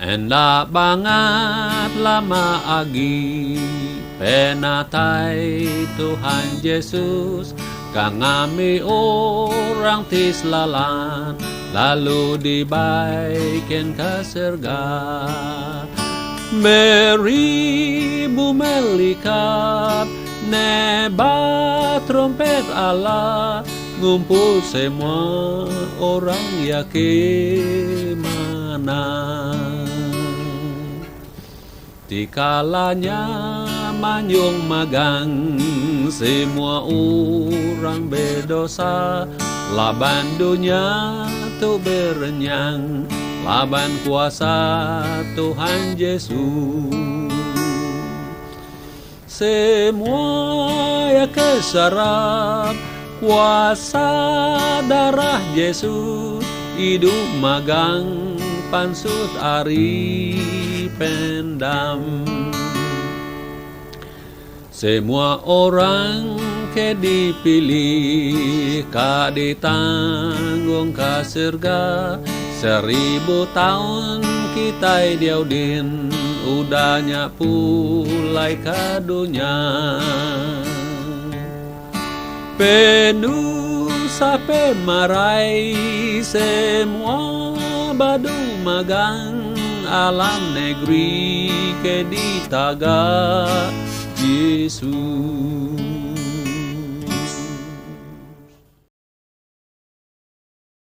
Endak banget lama agi penatay Tuhan Yesus kangami orang tislalan lalu dibaikin ke surga. Beribu melikat nebat trompet Allah ngumpul semua orang yakin menang. Dikalanya manyung magang semua orang berdosa laban dunia tu berenyang laban kuasa Tuhan Yesus. Semua ya keserap kuasa darah Yesus hidup magang pansut ari pendam. Semua orang ke dipilih ka ditanggung ka surga 1000 tahun kita diaudin udahnya pulai ke dunia. Penuh sampai marai semua badu magang alam negeri ke ditaga Yesus.